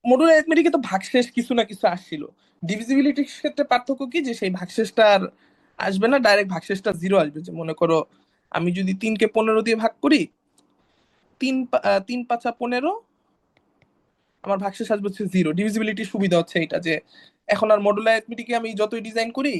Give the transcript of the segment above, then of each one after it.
Modular অ্যারিথমেটিকে তো ভাগশেষ কিছু না কিছু আসছিল। ডিভিজিবিলিটির ক্ষেত্রে পার্থক্য কি, যে সেই ভাগশেষটা আর আসবে না, ডাইরেক্ট ভাগশেষটা জিরো আসবে। যে মনে করো আমি যদি 3 কে 15 দিয়ে ভাগ করি, তিন পাঁচা 15, আমার ভাগশেষ আসবে হচ্ছে জিরো। ডিভিজিবিলিটির সুবিধা হচ্ছে এটা, যে এখন আর মডুলার অ্যারিথমেটিকে আমি যতই ডিজাইন করি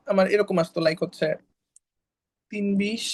আমার এরকম আসতো, লাইক হচ্ছে 3 20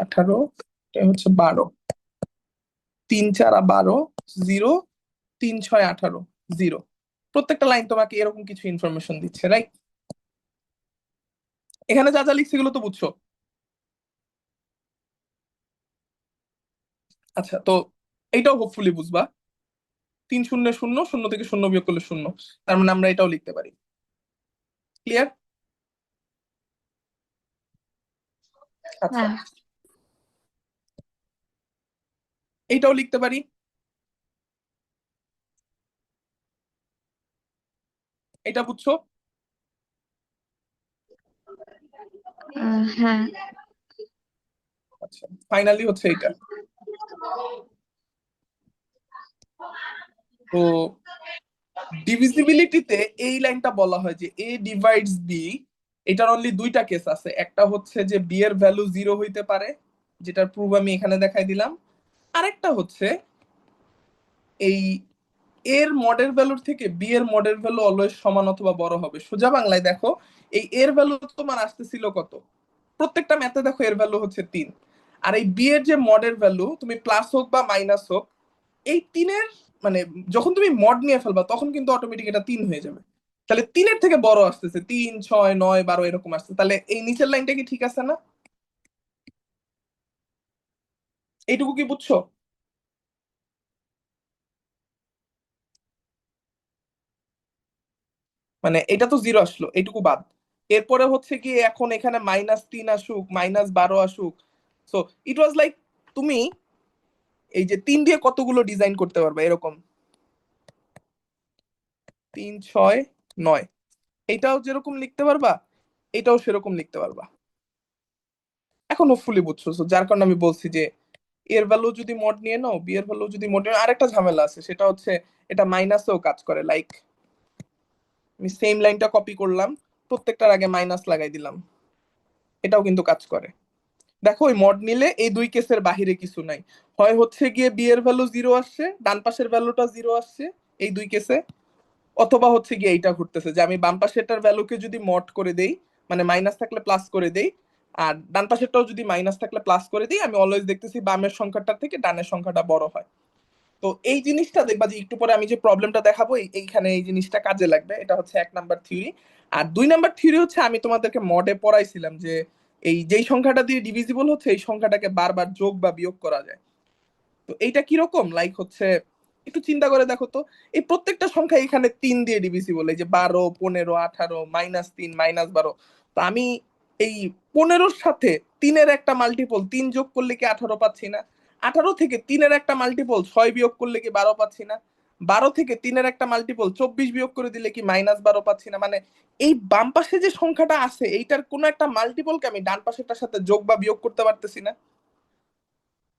18, এটা হচ্ছে 12, 3 4 12, জিরো, 3 6 18, জিরো। প্রত্যেকটা লাইন তোমাকে এরকম কিছু ইনফরমেশন দিচ্ছে, রাইট? এখানে যা যা লিখছি এগুলো তো বুঝছো। আচ্ছা, তো এইটাও হোপফুলি বুঝবা। 3 0 0, শূন্য থেকে শূন্য বিয়োগ করলে শূন্য, তার মানে আমরা এটাও লিখতে পারি। ক্লিয়ার? আচ্ছা, হ্যাঁ। এইটাও লিখতে পারি। এটা বুঝছো? হ্যাঁ। আচ্ছা, ফাইনালি হচ্ছে এটা। তো ডিভিজিবিলিটিতে এই লাইনটা বলা হয় যে এ ডিভাইডস বি, এটার অনলি দুইটা কেস আছে। একটা হচ্ছে যে বি এর ভ্যালু জিরো হইতে পারে, যেটার প্রুফ আমি এখানে দেখাই দিলাম। আরেকটা হচ্ছে এই এর মডেল ভ্যালুর থেকে বি এর মডেল ভ্যালু অলওয়েজ সমান অথবা বড় হবে। সোজা বাংলায় দেখো, এই এর ভ্যালু তোমার আসতেছিল কত, প্রত্যেকটা ম্যাথে দেখো এর ভ্যালু হচ্ছে 3। আর এই বি এর যে মডেল ভ্যালু, তুমি প্লাস হোক বা মাইনাস হোক, এই 3-এর মানে যখন তুমি মড নিয়ে ফেলবা তখন কিন্তু অটোমেটিক এটা 3 হয়ে যাবে। তাহলে 3-এর থেকে বড় আসতেছে, 3 6 9 12 এরকম আসছে। তাহলে এই নিচের লাইনটা কি ঠিক আছে না? এইটুকু কি বুঝছো? মানে এটা তো জিরো আসলো, এইটুকু বাদ। এরপরে হচ্ছে কি, এখন এখানে -3 আসুক, -12 আসুক, সো ইট ওয়াজ লাইক তুমি এই যে 3 দিয়ে কতগুলো ডিজাইন করতে পারবে এরকম, 3 6 9, এটাও যেরকম লিখতে পারবা, এটাও সেরকম লিখতে পারবা। এখন হোপফুলি বুঝছো। So, যার কারণে আমি বলছি যে এর ভ্যালু যদি মড নিয়ে নাও, বি এর ভ্যালু যদি মড নিয়ে নাও, আরেকটা ঝামেলা আছে, সেটা হচ্ছে এটা মাইনাসেও কাজ করে। লাইক আমি সেম লাইনটা কপি করলাম, প্রত্যেকটার আগে মাইনাস লাগাই দিলাম, এটাও কিন্তু কাজ করে। দেখো ওই মড নিলে এই দুই কেসের বাহিরে কিছু নাই। হয় হচ্ছে গিয়ে বি এর ভ্যালু জিরো আসছে, ডান পাশের ভ্যালুটা জিরো আসছে, এই দুই কেসে। অথবা হচ্ছে গিয়ে এইটা ঘটতেছে যে আমি বাম পাশেরটার ভ্যালুকে যদি মড করে দেই, মানে মাইনাস থাকলে প্লাস করে দেই, আর ডান পাশেরটাও যদি মাইনাস থাকলে প্লাস করে দিই, আমি অলওয়েজ দেখতেছি বামের সংখ্যাটার থেকে ডানের সংখ্যাটা বড় হয়। তো এই জিনিসটা দেখবা যে একটু পরে আমি যে প্রবলেমটা দেখাবো, এইখানে এই জিনিসটা কাজে লাগবে। এটা হচ্ছে 1 নাম্বার থিওরি। আর 2 নাম্বার থিওরি হচ্ছে আমি তোমাদেরকে মডে পড়াইছিলাম যে এই যেই সংখ্যাটা দিয়ে ডিভিজিবল হচ্ছে এই সংখ্যাটাকে বারবার যোগ বা বিয়োগ করা যায়। তো এইটা কিরকম, লাইক হচ্ছে একটু চিন্তা করে দেখো তো, এই প্রত্যেকটা সংখ্যা এখানে 3 দিয়ে ডিভিজিবল, এই যে 12 15 18, -3 -12। তো আমি এই 15-র সাথে 3-এর একটা মাল্টিপল 3 যোগ করলে কি 18 পাচ্ছি না? 18 থেকে 3-এর একটা মাল্টিপল 6 বিয়োগ করলে কি 12 পাচ্ছি না? 12 থেকে 3-এর একটা মাল্টিপল 24 বিয়োগ করে দিলে কি -12 পাচ্ছি না? মানে এই বাম পাশে যে সংখ্যাটা আছে এইটার কোনো একটা মাল্টিপলকে আমি ডান পাশেরটার সাথে যোগ বা বিয়োগ করতে পারতেছি না।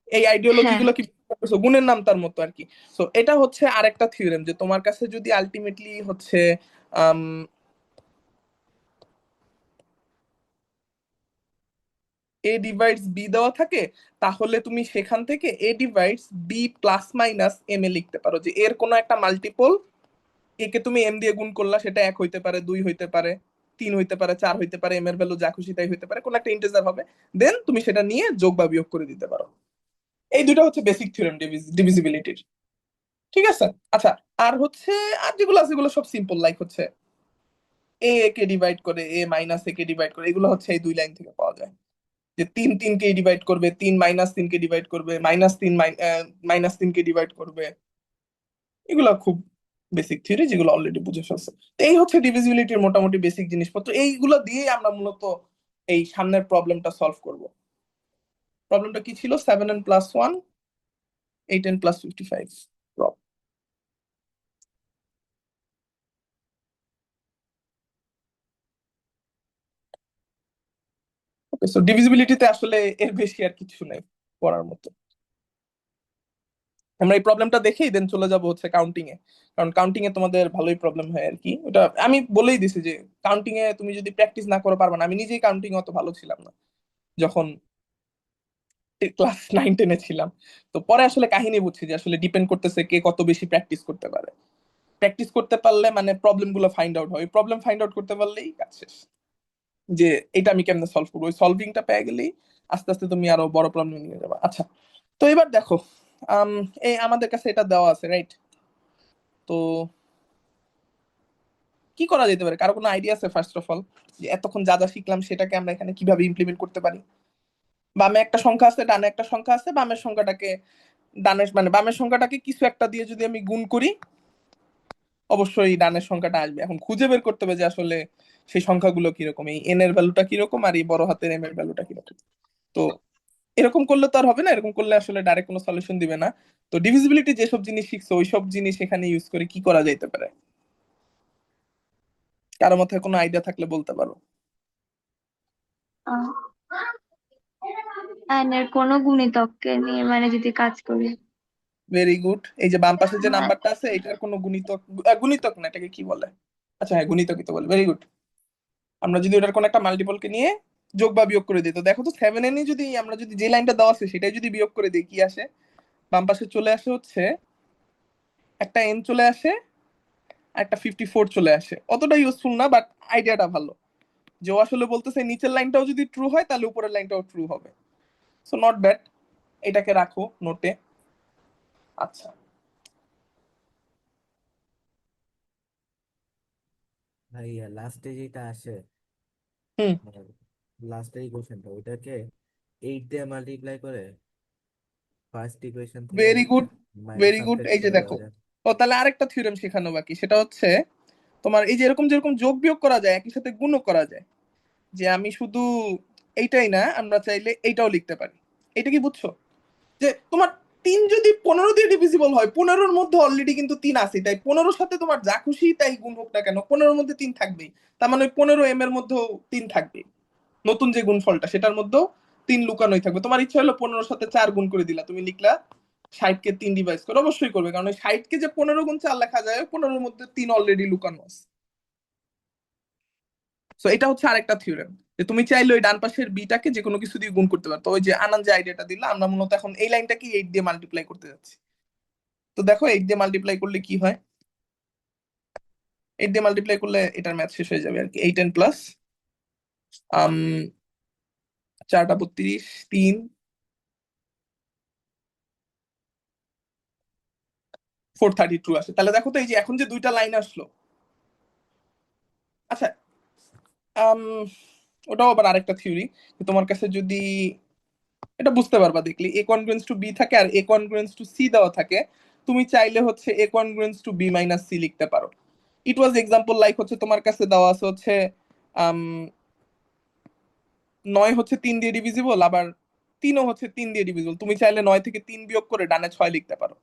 এই আইডিওলজি হ্যাঁ। গুলো কি বুঝতে পারছো? গুণের নাম তার মতো আর কি। সো এটা হচ্ছে আরেকটা থিওরেম, যে তোমার কাছে যদি আলটিমেটলি হচ্ছে আম, এ ডিভাইডস বি দেওয়া থাকে, তাহলে তুমি সেখান থেকে A divides B plus minus M A লিখতে পারো, যে এর কোনো একটা মাল্টিপল একে তুমি এম দিয়ে গুণ করলা, সেটা 1 হইতে পারে, 2 হইতে পারে, 3 হইতে পারে, 4 হইতে পারে, এম এর ভ্যালু যা খুশি তাই হইতে পারে, কোন একটা ইন্টিজার হবে। দেন তুমি সেটা নিয়ে যোগ বা বিয়োগ করে দিতে পারো। এই দুটো হচ্ছে বেসিক থিওরেম ডিভিজিবিলিটির। ঠিক আছে? আচ্ছা, আর হচ্ছে আর যেগুলো আছে এগুলো সব সিম্পল, লাইক হচ্ছে এ কে ডিভাইড করে, এ মাইনাস এ কে ডিভাইড করে, এগুলো হচ্ছে এই দুই লাইন থেকে পাওয়া যায়। যে 3 কে ডিভাইড করবে, 3 - 3 কে ডিভাইড করবে, -3 -3 কে ডিভাইড করবে। এগুলো খুব বেসিক থিওরি, যেগুলো অলরেডি বুঝে ফেলছে। তো এই হচ্ছে ডিভিজিবিলিটির মোটামুটি বেসিক জিনিসপত্র। এইগুলো দিয়েই আমরা মূলত এই সামনের প্রবলেমটা সলভ করব। প্রবলেমটা কি ছিল? 7n+1, 8n+55। সো ডিভিজিবিলিটিতে আসলে এর বেশি আর কিছু নাই করার মতো। আমরা এই প্রবলেমটা দেখেই দেন চলে যাব হচ্ছে কাউন্টিং এ, কারণ কাউন্টিং এ তোমাদের ভালোই প্রবলেম হয় আর কি। ওটা আমি বলেই দিছি যে কাউন্টিং এ তুমি যদি প্র্যাকটিস না করো পারবে না। আমি নিজেই কাউন্টিং অত ভালো ছিলাম না যখন ক্লাস 9-10-এ ছিলাম। তো পরে আসলে কাহিনী বুঝছি যে আসলে ডিপেন্ড করতেছে কে কত বেশি প্র্যাকটিস করতে পারে। প্র্যাকটিস করতে পারলে মানে প্রবলেম গুলো ফাইন্ড আউট হয়, প্রবলেম ফাইন্ড আউট করতে পারলেই কাজ শেষ। যে এটা আমি কেমনে সলভ করবো, ওই সলভিংটা পেয়ে গেলেই আস্তে আস্তে তুমি আরো বড় প্রবলেম নিয়ে যাবে। আচ্ছা, তো এবার দেখো, আম, এই আমাদের কাছে এটা দেওয়া আছে, রাইট? তো কি করা যেতে পারে, কারো কোনো আইডিয়া আছে ফার্স্ট অফ অল, যে এতক্ষণ যা যা শিখলাম সেটাকে আমরা এখানে কিভাবে ইমপ্লিমেন্ট করতে পারি? বামে একটা সংখ্যা আছে, ডানে একটা সংখ্যা আছে, বামের সংখ্যাটাকে ডানের মানে বামের সংখ্যাটাকে কিছু একটা দিয়ে যদি আমি গুণ করি, অবশ্যই ডানের সংখ্যাটা আসবে। এখন খুঁজে বের করতে হবে যে আসলে সেই সংখ্যাগুলো কিরকম, এই এন এর ভ্যালুটা কিরকম আর এই বড় হাতের এম এর ভ্যালুটা কিরকম। তো এরকম করলে তো আর হবে না, এরকম করলে আসলে ডাইরেক্ট কোনো সলিউশন দিবে না। তো ডিভিজিবিলিটি যেসব জিনিস শিখছো ওইসব জিনিস এখানে ইউজ করে কি করা যাইতে পারে? কারো মাথায় কোনো আইডিয়া থাকলে বলতে পারো। এর কোনো গুণিতককে নিয়ে মানে যদি কাজ করি। Very good. এই যে বাম পাশে যে নাম্বারটা আছে এটার কোনো গুণিতক, গুণিতক না, এটাকে কি বলে? আচ্ছা হ্যাঁ, গুণিতকই তো বলে। Very good. আমরা যদি ওটার কোনো একটা মাল্টিপলকে নিয়ে যোগ বা বিয়োগ করে দিই, তো দেখো তো 7n যদি আমরা যদি যে লাইনটা দেওয়া আছে সেটাই যদি বিয়োগ করে দিই কি আসে? বাম পাশে চলে আসে হচ্ছে একটা n চলে আসে আর একটা 54 চলে আসে। অতটা ইউজফুল না, বাট আইডিয়াটা ভালো। যে ও আসলে বলতেছে নিচের লাইনটাও যদি ট্রু হয় তাহলে উপরের লাইনটাও ট্রু হবে। সো নট ব্যাড, এটাকে রাখো নোটে। আচ্ছা। ভাইয়া লাস্টে যেটা আসে, হুম। লাস্টে এই কোশ্চেনটা ওইটাকে 8 দিয়ে মাল্টিপ্লাই করে ফার্স্ট ইকুয়েশন থেকে very good, minus very good. Subtract এই যে করে দেখো, দেওয়া যায়। ও তাহলে আরেকটা থিওরেম শেখানো বাকি, সেটা হচ্ছে তোমার এই যে এরকম যেরকম যোগ বিয়োগ করা যায় একই সাথে গুণও করা যায়। যে আমি শুধু এইটাই না, আমরা চাইলে এইটাও লিখতে পারি। এটা কি বুঝছো? যে তোমার 3 যদি 15 দিয়ে ডিভিজিবল হয়, 15-র মধ্যে অলরেডি কিন্তু 3 আছে, তাই 15-র সাথে তোমার যা খুশি তাই গুণ হোক না কেন 15-র মধ্যে 3 থাকবেই। তার মানে ওই 15m এর মধ্যেও 3 থাকবে। নতুন যে গুণফলটা সেটার মধ্যেও 3 লুকানোই থাকবে। তোমার ইচ্ছা হলো 15-র সাথে 4 গুণ করে দিলা, তুমি লিখলা 60-কে 3 ডিভাইড করে, অবশ্যই করবে, কারণ ওই 60-কে যে 15 গুণ 4 লেখা যায় 15-র মধ্যে 3 অলরেডি লুকানো আছে। সো এটা হচ্ছে আরেকটা থিওরেম, যে তুমি চাইলে ওই ডান পাশের বিটাকে যে কোনো কিছু দিয়ে গুণ করতে পারো। তো ওই যে আনান যে আইডিয়াটা দিলা, আমরা মূলত এখন এই লাইনটাকে 8 দিয়ে মাল্টিপ্লাই করতে যাচ্ছি। তো দেখো 8 দিয়ে মাল্টিপ্লাই করলে কি হয়। 8 দিয়ে মাল্টিপ্লাই করলে এটার ম্যাথ শেষ হয়ে যাবে আর কি। 8n প্লাস আম 4টা 32, 3 432 আসে। তাহলে দেখো তো এই যে এখন যে দুইটা লাইন আসলো। আচ্ছা, আম ওটাও আবার আরেকটা থিওরি। তোমার কাছে যদি এটা বুঝতে পারবা দেখলি এ কনগ্রুয়েন্স টু বি থাকে আর এ কনগ্রুয়েন্স টু সি দেওয়া থাকে, তুমি চাইলে হচ্ছে A congruence to B minus C লিখতে পারো। ইট ওয়াজ এক্সাম্পল লাইক হচ্ছে তোমার কাছে দেওয়া আছে হচ্ছে আম 9 হচ্ছে 3 দিয়ে ডিভিজিবল, আবার 3ও হচ্ছে 3 দিয়ে ডিভিজিবল, তুমি চাইলে 9 থেকে 3 বিয়োগ করে ডানে 6 লিখতে পারো।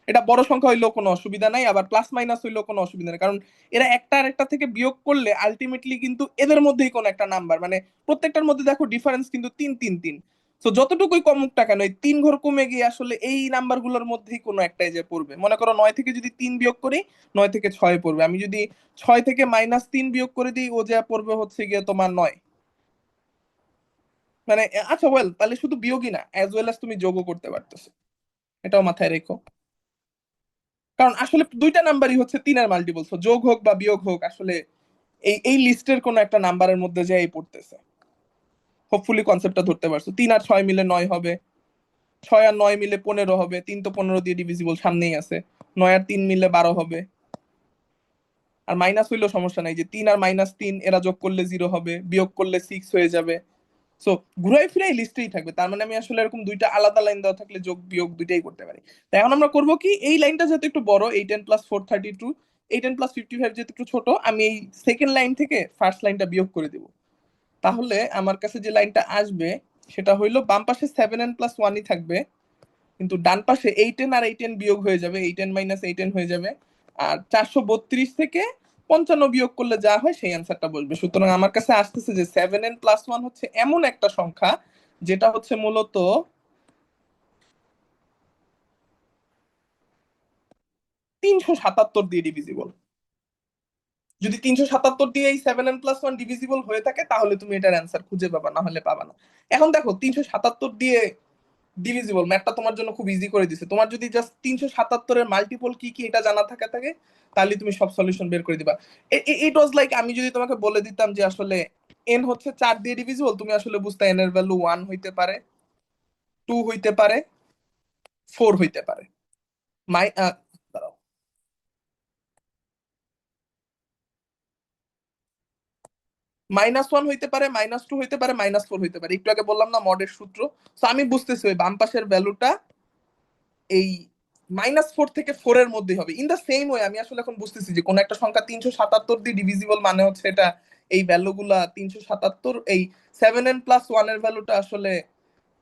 এটা বড় সংখ্যা হইলেও কোনো অসুবিধা নাই, আবার প্লাস মাইনাস হইলেও কোনো অসুবিধা নেই, কারণ এরা একটা আর একটা থেকে বিয়োগ করলে আলটিমেটলি কিন্তু এদের মধ্যেই কোনো একটা নাম্বার, মানে প্রত্যেকটার মধ্যে দেখো ডিফারেন্স কিন্তু 3 3 3। তো যতটুকুই কমুক টাকা নয় 3 ঘর কমে গিয়ে আসলে এই নাম্বার গুলোর মধ্যেই কোনো একটাই যে পড়বে। মনে করো 9 থেকে যদি 3 বিয়োগ করি 9 থেকে 6 পড়বে, আমি যদি 6 থেকে -3 বিয়োগ করে দিই ও যা পড়বে হচ্ছে গিয়ে তোমার 9। মানে আচ্ছা ওয়েল, তাহলে শুধু বিয়োগই না, অ্যাজ ওয়েল অ্যাজ তুমি যোগও করতে পারতেছো, এটাও মাথায় রেখো। কারণ আসলে দুইটা নাম্বারই হচ্ছে 3-এর মাল্টিপল, সো যোগ হোক বা বিয়োগ হোক আসলে এই এই লিস্টের কোন একটা নাম্বারের মধ্যে যাই পড়তেছে। হোপফুলি কনসেপ্টটা ধরতে পারছো। 3 আর 6 মিলে 9 হবে, 6 আর 9 মিলে 15 হবে, 3 তো 15 দিয়ে ডিভিজিবল সামনেই আছে। 9 আর 3 মিলে 12 হবে। আর মাইনাস হইলেও সমস্যা নাই, যে 3 আর -3 এরা যোগ করলে 0 হবে, বিয়োগ করলে 6 হয়ে যাবে। সো ঘুরাই ফিরাই লিস্টেই থাকবে, তার মানে আমি আসলে এরকম দুইটা আলাদা লাইন দেওয়া থাকলে যোগ বিয়োগ দুইটাই করতে পারি। তাই এখন আমরা করবো কি, এই লাইনটা যেহেতু একটু বড় 8n প্লাস 432, 8n প্লাস 55 যেহেতু একটু ছোট, আমি এই সেকেন্ড লাইন থেকে ফার্স্ট লাইনটা বিয়োগ করে দিব। তাহলে আমার কাছে যে লাইনটা আসবে সেটা হইলো বাম পাশে 7n প্লাস 1ই থাকবে, কিন্তু ডান পাশে 8n আর 8n বিয়োগ হয়ে যাবে, 8n মাইনাস 8n হয়ে যাবে। আর 432 থেকে 55 বিয়োগ করলে যা হয় সেই অ্যান্সারটা বসবে। সুতরাং আমার কাছে আসতেছে যে 7n+1 হচ্ছে এমন একটা সংখ্যা যেটা হচ্ছে মূলত 377 দিয়ে ডিভিজিবল। যদি 377 দিয়ে এই 7n+1 ডিভিজিবল হয়ে থাকে তাহলে তুমি এটার অ্যান্সার খুঁজে পাবা, না হলে পাবা না। এখন দেখো 377 দিয়ে ডিভিজিবল ম্যাথটা তোমার জন্য খুব ইজি করে দিছে। তোমার যদি জাস্ট 377 এর মাল্টিপল কি কি এটা জানা থাকে তাহলে তুমি সব সলিউশন বের করে দিবা। ইট ওয়াজ লাইক আমি যদি তোমাকে বলে দিতাম যে আসলে এন হচ্ছে 4 দিয়ে ডিভিজিবল, তুমি আসলে বুঝতে এন এর ভ্যালু 1 হইতে পারে, 2 হইতে পারে, 4 হইতে পারে। মাই দাঁড়াও, -1 হইতে পারে, -2 হইতে পারে, -4 হইতে পারে। একটু আগে বললাম না মডের সূত্র। তো আমি বুঝতেছি ওই বাম পাশের ভ্যালুটা এই -4 থেকে 4 এর মধ্যে হবে। ইন দা সেম ওয়ে আমি আসলে এখন বুঝতেছি যে কোন একটা সংখ্যা 377 দিয়ে ডিভিজিবল মানে হচ্ছে এটা এই ভ্যালুগুলা 377, এই 7n+1 এর ভ্যালুটা আসলে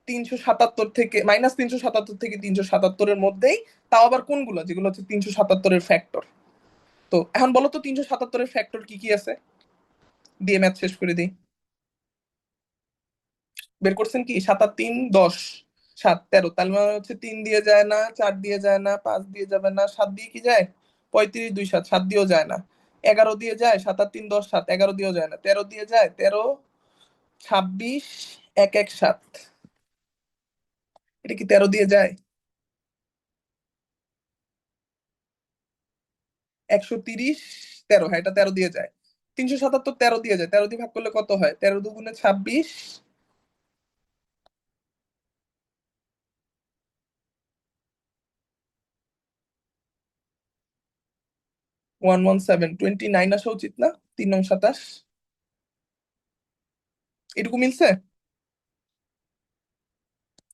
377 থেকে -377 থেকে 377 এর মধ্যেই। তাও আবার কোনগুলো, যেগুলো হচ্ছে 377 এর ফ্যাক্টর। তো এখন বলো তো 377 এর ফ্যাক্টর কি কি আছে, দিয়ে ম্যাথ শেষ করে দিই। বের করছেন কি? 7 আর 3 10, 7 13, তার মানে হচ্ছে 3 দিয়ে যায় না, 4 দিয়ে যায় না, 5 দিয়ে যাবে না, 7 দিয়ে কি যায়? 35 2 7, 7 দিয়েও যায় না। 11 দিয়ে যায়, 7 আর 3 10 7, 11 দিয়েও যায় না। 13 দিয়ে যায়, 13 26 1 1 7, এটা কি 13 দিয়ে যায়? 130 13, হ্যাঁ এটা 13 দিয়ে যায়। 377 13 দিয়ে যায়, 13 দিয়ে ভাগ করলে কত হয়? 13 দুগুণে 26, 117 29 আসা উচিত না? 3 নং 27, এটুকু মিলছে।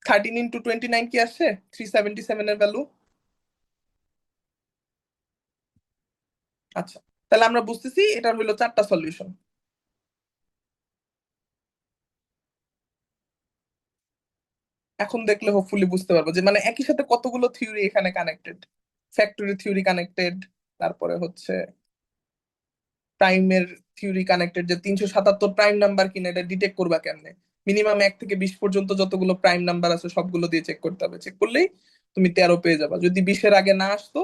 13 × 29 কি আসছে? 377 এর ভ্যালু। আচ্ছা, তাহলে আমরা বুঝতেছি এটার হলো 4টা সলিউশন। এখন দেখলে হোপফুলি বুঝতে পারবো যে মানে একই সাথে কতগুলো থিওরি এখানে কানেক্টেড। ফ্যাক্টরি থিওরি কানেক্টেড, তারপরে হচ্ছে প্রাইমের থিওরি কানেক্টেড, যে 377 প্রাইম নাম্বার কিনা এটা ডিটেক্ট করবা কেমনে। মিনিমাম 1 থেকে 20 পর্যন্ত যতগুলো প্রাইম নাম্বার আছে সবগুলো দিয়ে চেক করতে হবে। চেক করলেই তুমি 13 পেয়ে যাবা। যদি 20-এর আগে না আসতো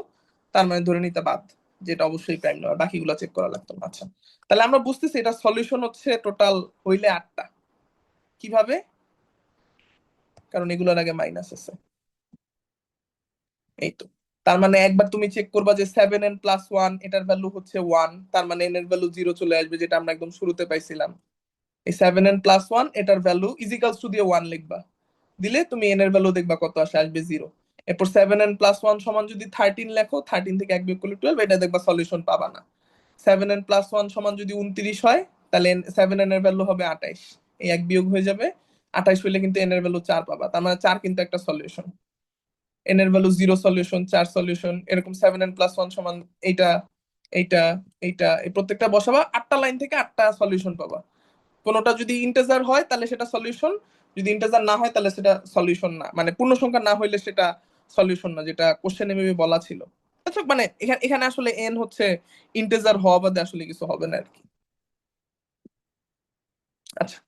তার মানে ধরে নিতে বাদ, যেটা অবশ্যই প্রাইম নাম্বার, বাকিগুলো চেক করা লাগতো না। আচ্ছা, তাহলে আমরা বুঝতেছি এটা সলিউশন হচ্ছে টোটাল হইলে 8টা। কিভাবে? কারণ এগুলোর আগে মাইনাস আছে। এই তো, তার মানে একবার তুমি চেক করবা যে 7n+1 এটার ভ্যালু হচ্ছে 1, তার মানে n এর ভ্যালু 0 চলে আসবে, যেটা আমরা একদম শুরুতে পাইছিলাম। এই 7n+1 এটার ভ্যালু ইজিক্যালস টু দিয়ে 1 লিখবা, দিলে তুমি n এর ভ্যালু দেখবা কত আসে, আসবে 0। এরপর 7n+1 সমান যদি 13 লেখো, 13 থেকে 1 বিয়োগ করলে 12, এটা দেখবা সলিউশন পাবা না। 7n+1 সমান যদি 29 হয়, তাহলে 7n এর ভ্যালু হবে 28, এই 1 বিয়োগ হয়ে যাবে। 28 হইলে কিন্তু n এর ভ্যালু 4 পাবা, তার মানে 4 কিন্তু একটা সলিউশন। n এর ভ্যালু 0 সলিউশন, 4 সলিউশন, এরকম 7n+1 সমান এইটা, এইটা, এইটা, এই প্রত্যেকটা বসাবা, 8টা লাইন থেকে 8টা সলিউশন পাবা। কোনোটা যদি ইন্টিজার হয় তাহলে সেটা সলিউশন, যদি ইন্টিজার না হয় তাহলে সেটা সলিউশন না, মানে পূর্ণ সংখ্যা না হইলে সেটা সলিউশন না, যেটা কোশ্চেনে মেবি বলা ছিল। আচ্ছা, মানে এখানে এখানে আসলে এন হচ্ছে ইন্টিজার হওয়া বাদে আসলে কিছু হবে না আর কি। আচ্ছা।